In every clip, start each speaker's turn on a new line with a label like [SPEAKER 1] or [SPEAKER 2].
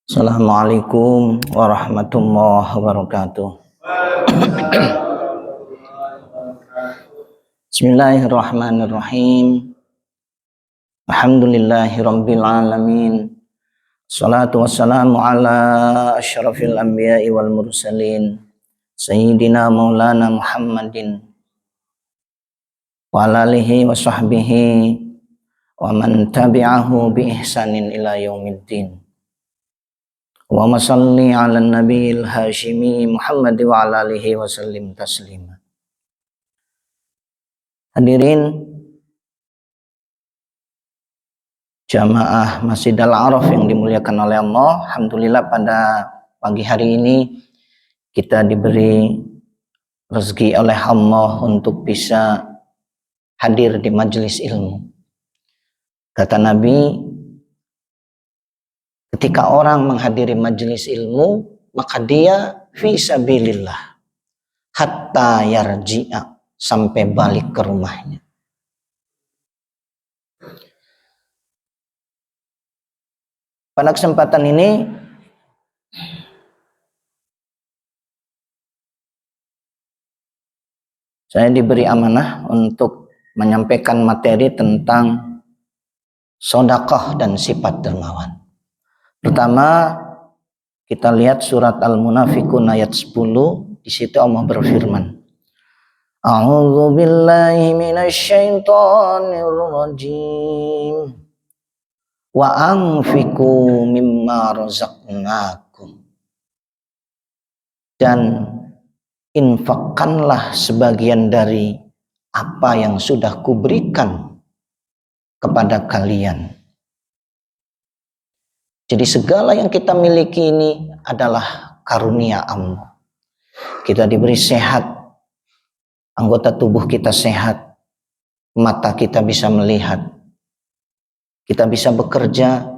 [SPEAKER 1] Assalamualaikum warahmatullahi wabarakatuh. Bismillahirrahmanirrahim. Alhamdulillahirabbil alamin. Shalatu wassalamu ala asyrafil anbiya'i wal mursalin sayyidina maulana Muhammadin wa ala alihi wa sahbihi wa man tabi'ahu bi ihsanin ila yaumiddin. Wa salli ala nabiyil hashimi Muhammad wa ala alihi wa sallim taslima. Hadirin jamaah Masjid Al-Araf yang dimuliakan oleh Allah, alhamdulillah pada pagi hari ini kita diberi rezeki oleh Allah untuk bisa hadir di majelis ilmu. Kata Nabi, ketika orang menghadiri majelis ilmu, maka dia fi sabilillah hatta yarji'a, sampai balik ke rumahnya. Pada kesempatan ini saya diberi amanah untuk menyampaikan materi tentang sedekah dan sifat dermawan. Pertama, kita lihat surat Al-Munafiqun ayat 10. Di situ Allah berfirman, A'udzu billahi minasyaitonir rajim. Wa anfiqu mimma razaqnakum. Dan infakkanlah sebagian dari apa yang sudah kuberikan kepada kalian. Jadi segala yang kita miliki ini adalah karunia Allah. Kita diberi sehat, anggota tubuh kita sehat, mata kita bisa melihat, kita bisa bekerja,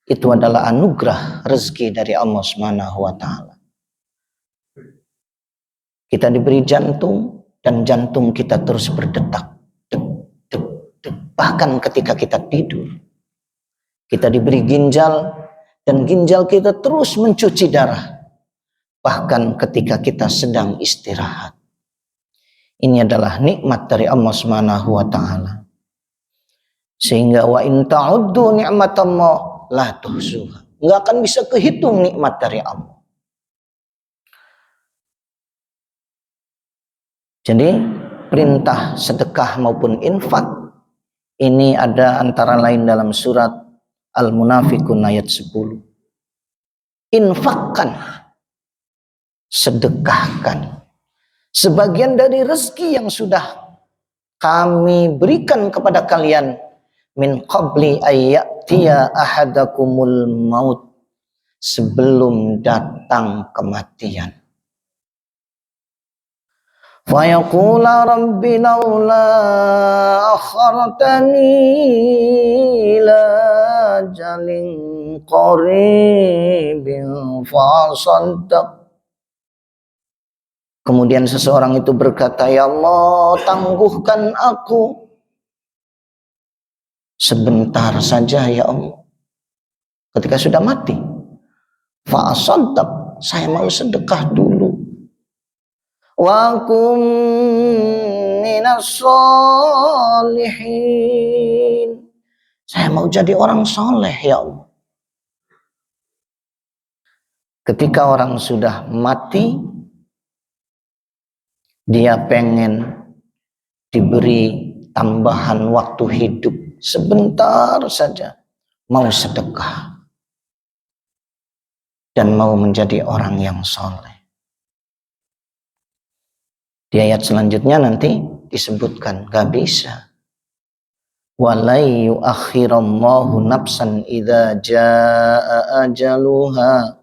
[SPEAKER 1] itu adalah anugerah rezeki dari Allah Subhanahu wa taala. Kita diberi jantung dan jantung kita terus berdetak, dek, dek, dek. Bahkan ketika kita tidur. Kita diberi ginjal dan ginjal kita terus mencuci darah. Bahkan ketika kita sedang istirahat. Ini adalah nikmat dari Allah Subhanahu wa taala. Sehingga wa in ta'uddu ni'matallah la tuhsuha. Enggak akan bisa kehitung nikmat dari Allah. Jadi perintah sedekah maupun infak ini ada antara lain dalam surat Al-Munafiqun ayat 10. Infakkan, sedekahkan sebagian dari rezeki yang sudah kami berikan kepada kalian min qabli ayyatiya ahadakumul maut, sebelum datang kematian. Fa yaqula rabbi laula akhartani ila ajalin qaribin fa saddaq. Kemudian seseorang itu berkata, ya Allah, tangguhkan aku sebentar saja ya Allah. Ketika sudah mati, fa saddaq, saya mau sedekah dulu. Wa kum minas sholihin, saya mau jadi orang soleh ya Allah. Ketika orang sudah mati, dia pengen diberi tambahan waktu hidup sebentar saja, mau sedekah dan mau menjadi orang yang soleh. Di ayat selanjutnya nanti disebutkan gak bisa. Walai yu'akhirallahu nafsan idza jaa ajaluha.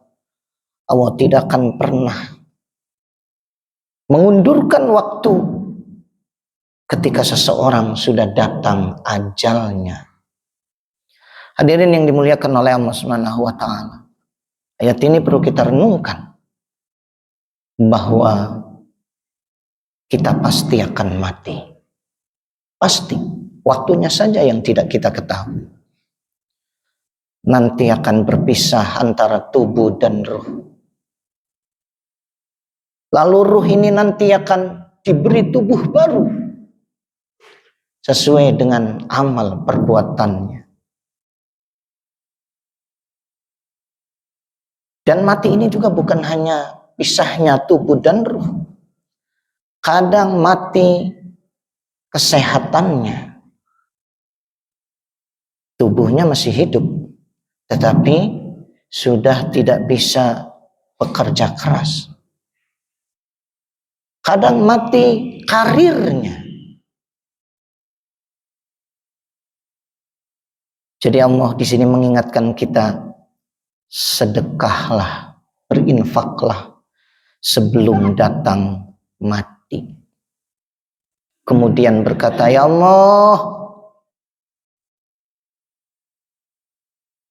[SPEAKER 1] Allah tidak akan pernah mengundurkan waktu ketika seseorang sudah datang ajalnya. Hadirin yang dimuliakan oleh Allah Subhanahu wa taala. Ayat ini perlu kita renungkan bahwa kita pasti akan mati. Pasti. Waktunya saja yang tidak kita ketahui. nanti akan berpisah antara tubuh dan ruh. Lalu ruh ini nanti akan diberi tubuh baru sesuai dengan amal perbuatannya. Dan mati ini juga bukan hanya pisahnya tubuh dan ruh. Kadang mati kesehatannya. Tubuhnya masih hidup, tetapi sudah tidak bisa bekerja keras. Kadang mati karirnya. Jadi Allah di sini mengingatkan kita, sedekahlah, berinfaklah sebelum datang mati. Kemudian berkata, ya Allah,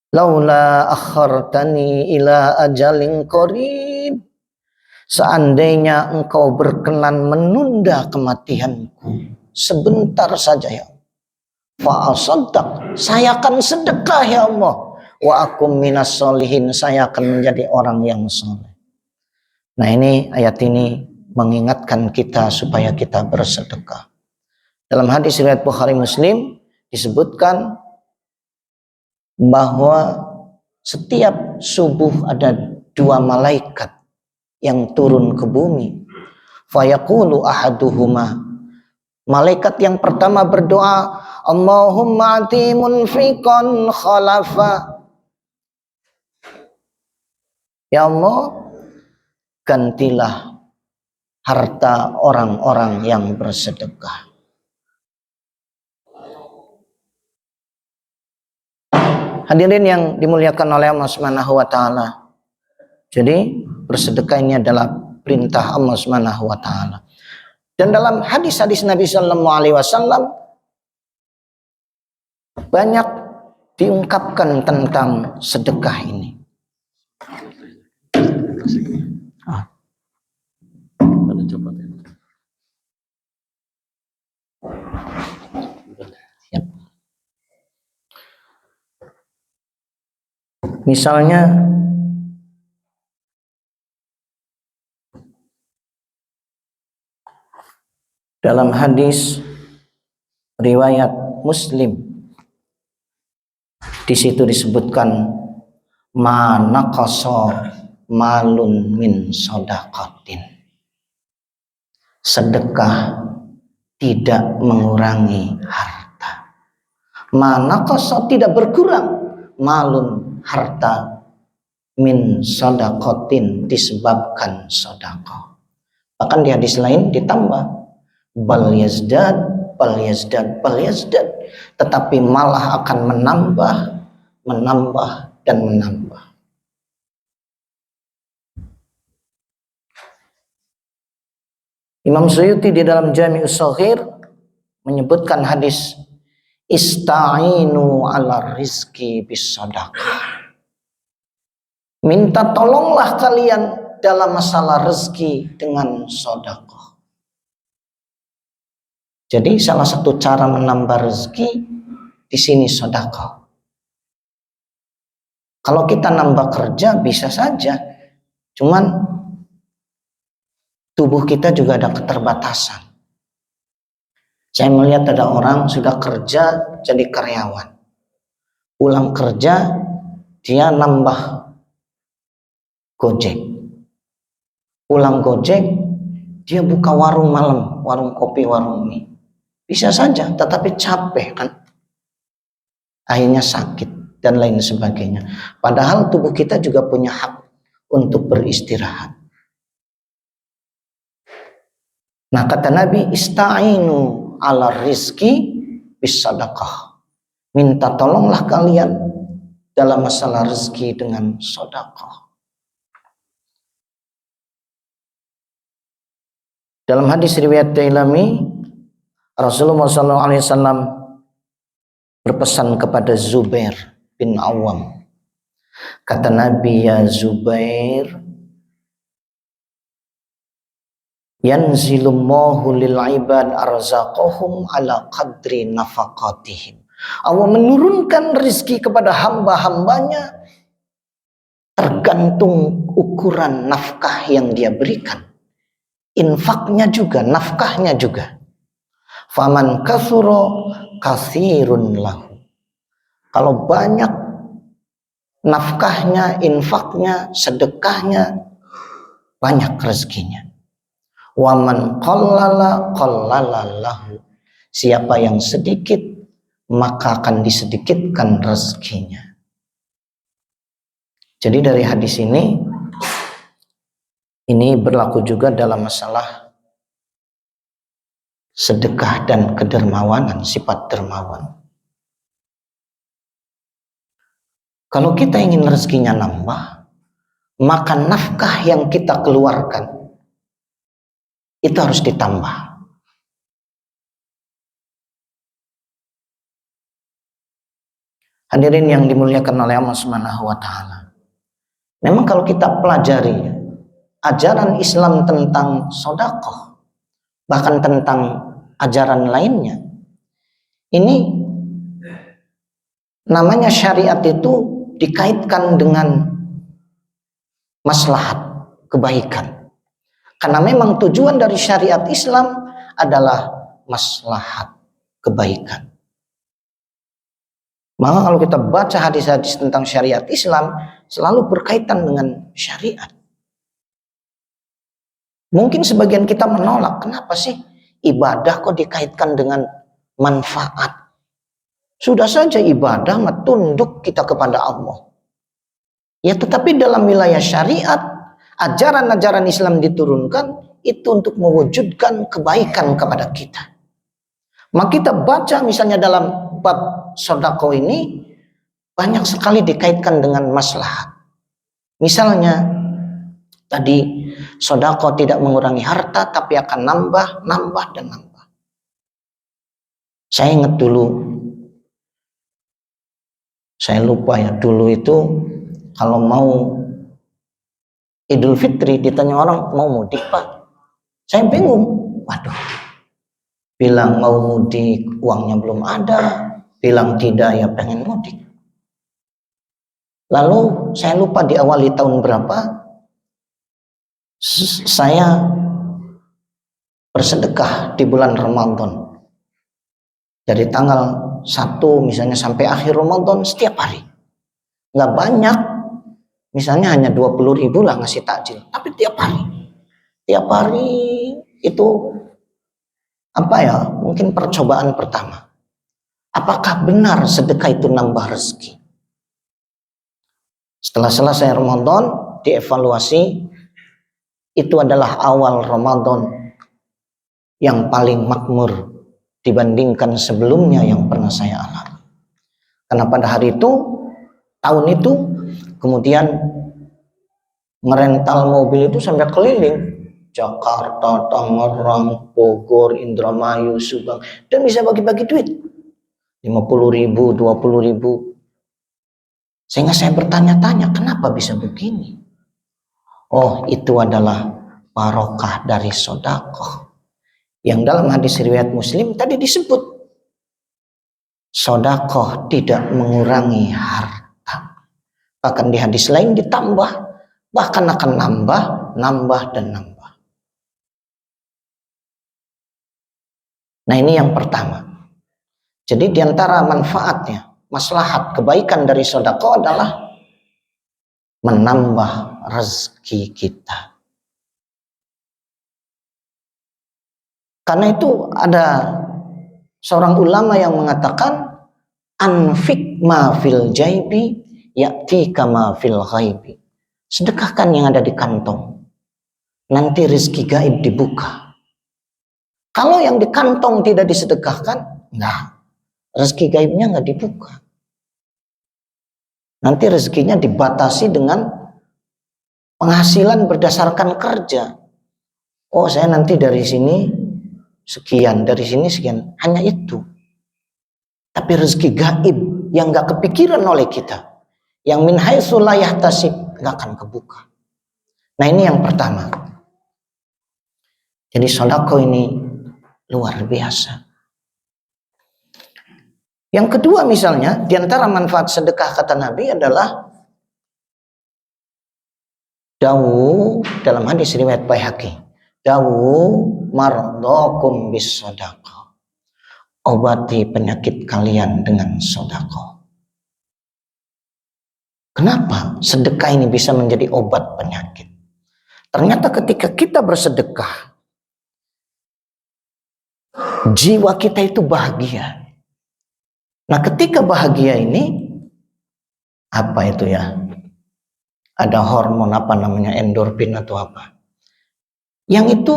[SPEAKER 1] laula akhartani ila ajalin qarib, seandainya engkau berkenan menunda kematianku sebentar saja ya Allah, fa'asaddaq, saya akan sedekah ya Allah, wa akum minas solihin, saya akan menjadi orang yang soleh. Nah, ini ayat ini mengingatkan kita supaya kita bersedekah. Dalam hadis riwayat Bukhari Muslim disebutkan bahwa setiap subuh ada 2 malaikat yang turun ke bumi. Fayaqulu ahaduhuma, malaikat yang pertama berdoa, Allahumma ati munfiqan khalafa, ya Allah, gantilah harta orang-orang yang bersedekah. Hadirin yang dimuliakan oleh Allah Subhanahu wa taala. Jadi bersedekah ini adalah perintah Allah Subhanahu wa taala. Dan dalam hadis-hadis Nabi sallallahu alaihi wasallam banyak diungkapkan tentang sedekah ini. Misalnya dalam hadis riwayat Muslim, di situ disebutkan ma naqasa malun min shadaqatin, sedekah tidak mengurangi harta. Ma naqasa, tidak berkurang, malun, harta, min shadaqatin, disebabkan sedekah. Bahkan di hadis lain ditambah bal yazdad, bal yazdad, bal yazdad, tetapi malah akan menambah, menambah dan menambah. Imam Suyuti di dalam Jami'us Shaghir menyebutkan hadis ista'inu ala rizki bis sadaqah, minta tolonglah kalian dalam masalah rezeki dengan sedekah. Jadi salah satu cara menambah rezeki di sini sedekah. Kalau kita nambah kerja bisa saja, cuman tubuh kita juga ada keterbatasan. Saya melihat ada orang sudah kerja jadi karyawan, pulang kerja dia nambah Gojek, pulang Gojek dia buka warung malam, warung kopi, warung mie. Bisa saja, tetapi capek kan, akhirnya sakit dan lain sebagainya. Padahal tubuh kita juga punya hak untuk beristirahat. Nah, kata Nabi, ista'inu ala rizki bis sadaqah, minta tolonglah kalian dalam masalah rezeki dengan sedekah. Dalam hadis riwayat Dailami, Rasulullah SAW berpesan kepada Zubair bin Awam. Kata Nabi, ya Zubair, yanzilullahu lil ibad arzaqahum ala qadri nafaqatihim Allah menurunkan rezeki kepada hamba-hambanya tergantung ukuran nafkah yang dia berikan. Infaknya juga, nafkahnya juga. Faman kasuro kasirun lahu. Kalau banyak nafkahnya, infaknya, sedekahnya, banyak rezekinya. Waman qallala qallala lahu. Siapa yang sedikit, maka akan disedikitkan rezekinya. Jadi dari hadis ini berlaku juga dalam masalah sedekah dan kedermawanan, sifat dermawan. Kalau kita ingin rezekinya nambah, maka nafkah yang kita keluarkan itu harus ditambah. Hadirin yang dimuliakan oleh Allah Subhanahu wa taala. Memang kalau kita pelajari ajaran Islam tentang sedekah, bahkan tentang ajaran lainnya, ini namanya syariat itu dikaitkan dengan maslahat, kebaikan. Karena memang tujuan dari syariat Islam adalah maslahat, kebaikan. Maka kalau kita baca hadis-hadis tentang syariat Islam, selalu berkaitan dengan syariat. Mungkin sebagian kita menolak, kenapa sih ibadah kok dikaitkan dengan manfaat? Sudah saja ibadah tunduk kita kepada Allah. Ya, tetapi dalam wilayah syariat, ajaran-ajaran Islam diturunkan itu untuk mewujudkan kebaikan kepada kita. Maka kita baca misalnya dalam bab sedekah ini banyak sekali dikaitkan dengan maslahat. Misalnya tadi sedekah tidak mengurangi harta tapi akan nambah dan nambah. Saya ingat dulu, saya lupa ya, dulu itu kalau mau Idul Fitri ditanya orang mau mudik Pak, saya bingung. Waduh, bilang mau mudik uangnya belum ada, bilang tidak ya pengen mudik. Lalu saya lupa diawali tahun berapa saya bersedekah di bulan Ramadan. Dari tanggal 1 misalnya sampai akhir Ramadan setiap hari. Nggak banyak, misalnya hanya 20.000 lah ngasih takjil, tapi tiap hari. Tiap hari itu mungkin percobaan pertama. Apakah benar sedekah itu nambah rezeki? Setelah selesai Ramadan, dievaluasi, itu adalah awal Ramadan yang paling makmur dibandingkan sebelumnya yang pernah saya alami. Karena pada hari itu, tahun itu, kemudian merental mobil itu sampai keliling Jakarta, Tangerang, Bogor, Indramayu, Subang, dan bisa bagi-bagi duit 50.000, 20.000. Sehingga saya bertanya-tanya, kenapa bisa begini? Oh, itu adalah barokah dari sedekah. Yang dalam hadis riwayat Muslim tadi disebut, sedekah tidak mengurangi harta. Bahkan di hadis lain ditambah, bahkan akan nambah dan nambah. Nah, ini yang pertama. Jadi diantara manfaatnya, maslahat, kebaikan dari sedekah adalah menambah rezeki kita. Karena itu ada seorang ulama yang mengatakan, anfik ma fil jaibi ya'tika ma fil ghaibi. Sedekahkan yang ada di kantong, nanti rezeki gaib dibuka. Kalau yang di kantong tidak disedekahkan, rezeki gaibnya nggak dibuka. Nanti rezekinya dibatasi dengan penghasilan berdasarkan kerja. Oh, saya nanti dari sini sekian, dari sini sekian, hanya itu. Tapi rezeki gaib yang nggak kepikiran oleh kita, yang min haitsu la yahtasib, nggak akan kebuka. Nah, ini yang pertama. Jadi sedekah ini luar biasa. Yang kedua misalnya, di antara manfaat sedekah kata Nabi adalah dawu dalam hadis riwayat Baihaqi, dawu mardokum bis sodaqah, obati penyakit kalian dengan sodaqah. Kenapa sedekah ini bisa menjadi obat penyakit? Ternyata ketika kita bersedekah, jiwa kita itu bahagia. Nah, ketika bahagia ini, apa itu ya? Ada hormon apa namanya, endorfin atau apa? Yang itu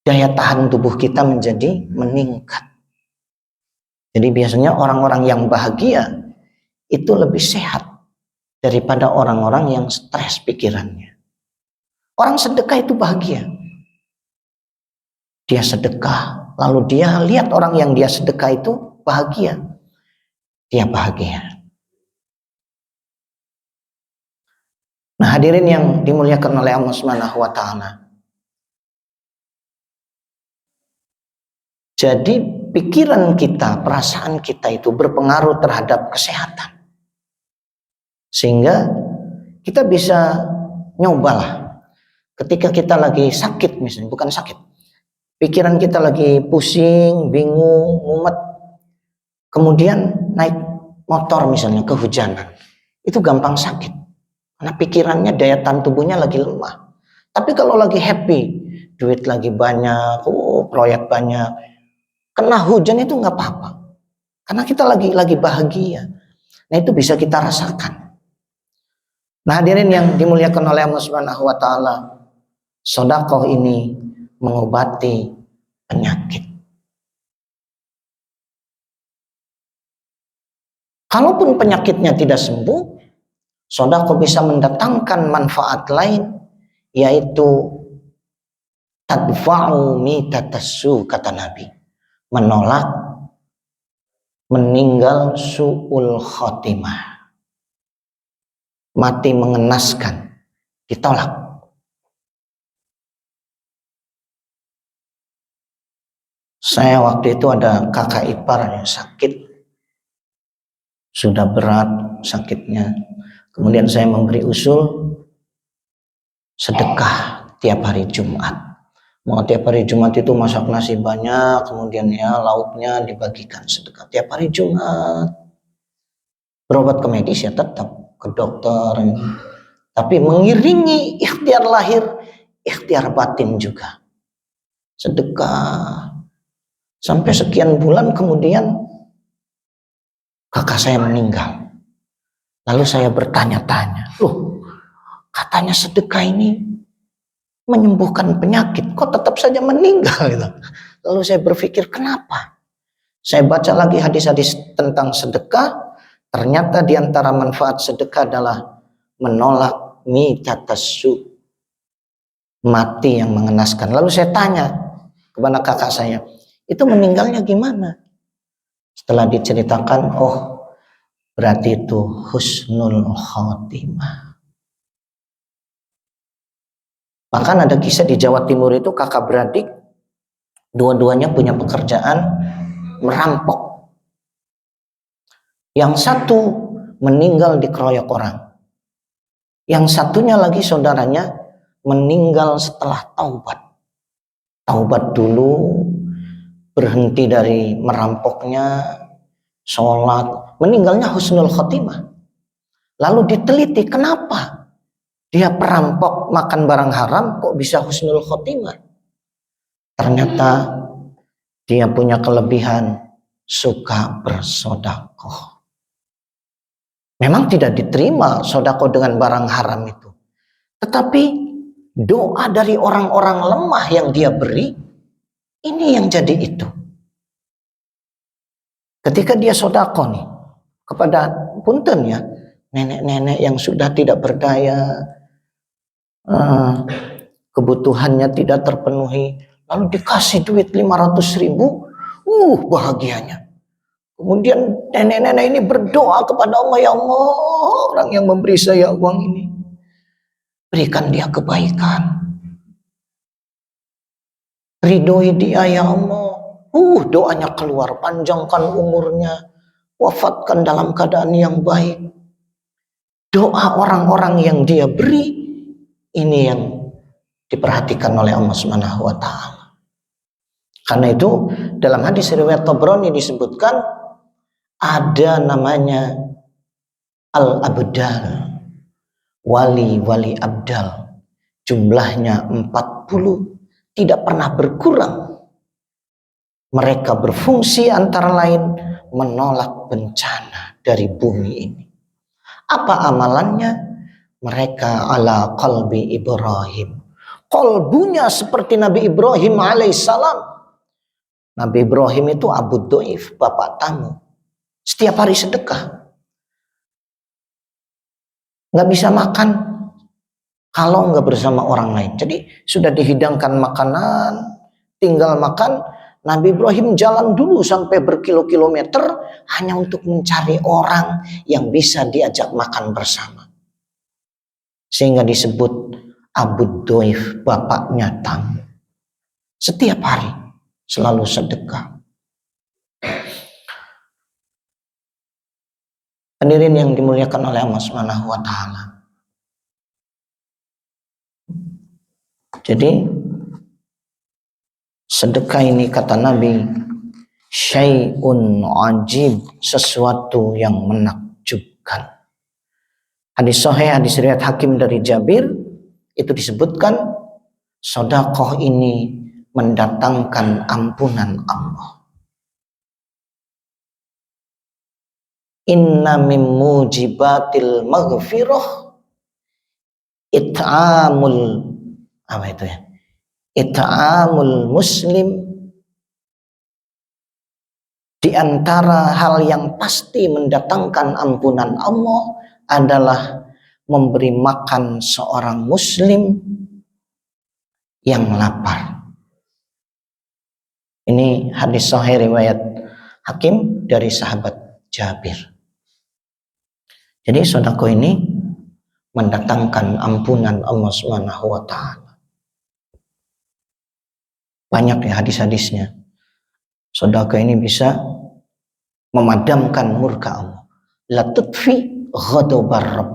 [SPEAKER 1] daya tahan tubuh kita menjadi meningkat. Jadi biasanya orang-orang yang bahagia itu lebih sehat daripada orang-orang yang stres pikirannya. Orang sedekah itu bahagia. Dia sedekah, lalu dia lihat orang yang dia sedekah itu bahagia. Dia bahagia. Nah, hadirin yang dimuliakan oleh Allah Subhanahu wa taala. Jadi pikiran kita, perasaan kita itu berpengaruh terhadap kesehatan. Sehingga kita bisa nyobalah. Ketika kita lagi sakit misalnya, bukan sakit. Pikiran kita lagi pusing, bingung, mumet. Kemudian naik motor misalnya kehujanan. Itu gampang sakit. Karena pikirannya, daya tahan tubuhnya lagi lemah. Tapi kalau lagi happy, duit lagi banyak, proyek banyak, kena hujan itu nggak apa-apa. Karena kita lagi bahagia. Nah, itu bisa kita rasakan. Nah, hadirin yang dimuliakan oleh Allah Subhanahu wa taala, sedekah ini mengobati penyakit. Kalaupun penyakitnya tidak sembuh, sedekah bisa mendatangkan manfaat lain, yaitu tadfa'u mitatassu kata Nabi, menolak meninggal su'ul khotimah, mati mengenaskan, ditolak. Saya waktu itu ada kakak ipar yang sakit, sudah berat sakitnya. Kemudian saya memberi usul sedekah tiap hari Jumat. Mau tiap hari Jumat itu masak nasi banyak, kemudian ya lauknya dibagikan sedekah tiap hari Jumat. Berobat ke medis ya tetap ke dokter, tapi mengiringi ikhtiar lahir, ikhtiar batin juga. Sedekah sampai sekian bulan, kemudian kakak saya meninggal. Lalu saya bertanya-tanya, loh, katanya sedekah ini menyembuhkan penyakit, kok tetap saja meninggal gitu. Lalu saya berpikir, kenapa? Saya baca lagi hadis-hadis tentang sedekah. Ternyata di antara manfaat sedekah adalah menolak mitatassu, mati yang mengenaskan. Lalu saya tanya kepada kakak saya, itu meninggalnya gimana? Setelah diceritakan, oh berarti itu husnul khotimah. Bahkan ada kisah di Jawa Timur itu kakak beradik, dua-duanya punya pekerjaan merampok. Yang satu meninggal dikeroyok orang. Yang satunya lagi saudaranya meninggal setelah taubat. Taubat dulu, berhenti dari merampoknya, sholat, meninggalnya husnul khotimah. Lalu diteliti kenapa dia perampok makan barang haram kok bisa husnul khotimah. Ternyata dia punya kelebihan suka bersedekah. Memang tidak diterima sedekah dengan barang haram itu, tetapi doa dari orang-orang lemah yang dia beri, ini yang jadi itu. Ketika dia sedekah nih kepada punten ya, nenek-nenek yang sudah tidak berdaya, kebutuhannya tidak terpenuhi, lalu dikasih duit 500.000, bahagianya. Kemudian nenek-nenek ini berdoa kepada Allah, ya Allah, orang yang memberi saya uang ini, berikan dia kebaikan, ridhoi dia ya Allah, doanya keluar, panjangkan umurnya, wafatkan dalam keadaan yang baik. Doa orang-orang yang dia beri, ini yang diperhatikan oleh Allah Subhanahu wa taala. Karena itu dalam hadis riwayat Tabrani disebutkan ada namanya al-abdal, wali-wali abdal. Jumlahnya 40, tidak pernah berkurang. Mereka berfungsi antara lain menolak bencana dari bumi ini. Apa amalannya? Mereka ala qalbi Ibrahim. Kolbunya seperti Nabi Ibrahim alaihissalam. Nabi Ibrahim itu Abu Doif, bapak tamu. Setiap hari sedekah. Nggak bisa makan kalau nggak bersama orang lain. Jadi sudah dihidangkan makanan, tinggal makan. Nabi Ibrahim jalan dulu sampai berkilo-kilometer hanya untuk mencari orang yang bisa diajak makan bersama. Sehingga disebut Abu Doif, bapaknya tamu. Setiap hari selalu sedekah. Hadirin yang dimuliakan oleh Allah Subhanahu wa taala. Jadi sedekah ini kata Nabi syai'un ajib, sesuatu yang menakjubkan. Hadis sahih, hadis riwayat Hakim dari Jabir itu disebutkan sedekah ini mendatangkan ampunan Allah. Inna min mujibatil maghfirah it'amul it'amul muslim. Di antara hal yang pasti mendatangkan ampunan Allah adalah memberi makan seorang muslim yang lapar. Ini hadis sahih riwayat Hakim dari sahabat Jabir. Jadi sedekah ini mendatangkan ampunan Allah Subhanahu wa taala. Banyak ya hadis-hadisnya. Sedekah ini bisa memadamkan murka Allah. La tutfi ghadabar Rabb.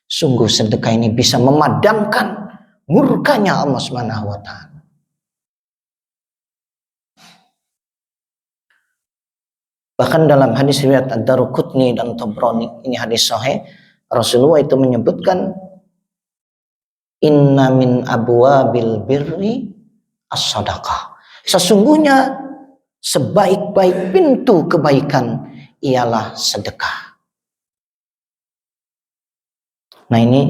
[SPEAKER 1] Sungguh sedekah ini bisa memadamkan murkanya Allah Subhanahu wa taala. Bahkan dalam hadis riwayat Ad-Daruqutni dan Tabrani, ini hadis sahih, Rasulullah itu menyebutkan inna min abwabil birri as-sadaqah. Sesungguhnya sebaik-baik pintu kebaikan ialah sedekah. Nah ini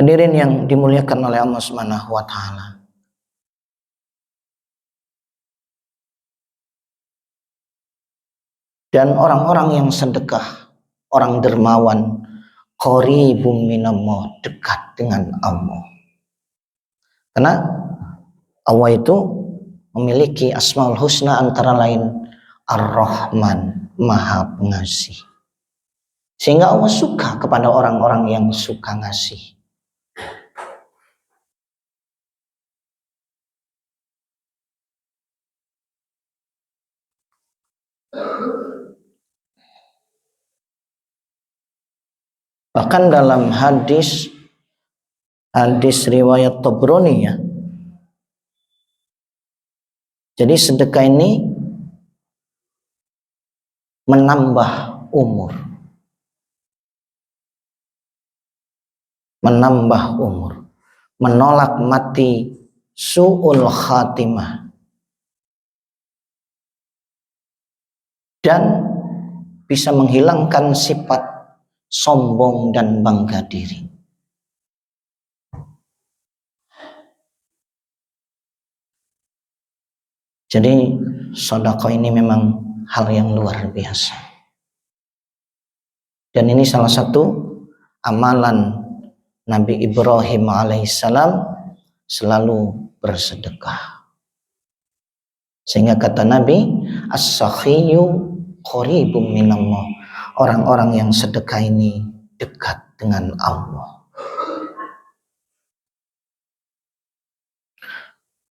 [SPEAKER 1] hadirin yang dimuliakan oleh Allah Subhanahu wa taala. Dan orang-orang yang sedekah, orang dermawan, qaribum minallah, dekat dengan Allah. Karena Allah itu memiliki asmaul husna antara lain Ar-Rahman, Maha Pengasih. Sehingga Allah suka kepada orang-orang yang suka ngasih. Bahkan dalam hadis riwayat Tabrani ya. Jadi sedekah ini menambah umur. Menambah umur. Menolak mati su'ul khatimah. Dan bisa menghilangkan sifat sombong dan bangga diri. Jadi sedekah ini memang hal yang luar biasa. Dan ini salah satu amalan Nabi Ibrahim alaihissalam, selalu bersedekah. Sehingga kata Nabi, as-sakhiyyu qaribum minallah. Orang-orang yang sedekah ini dekat dengan Allah.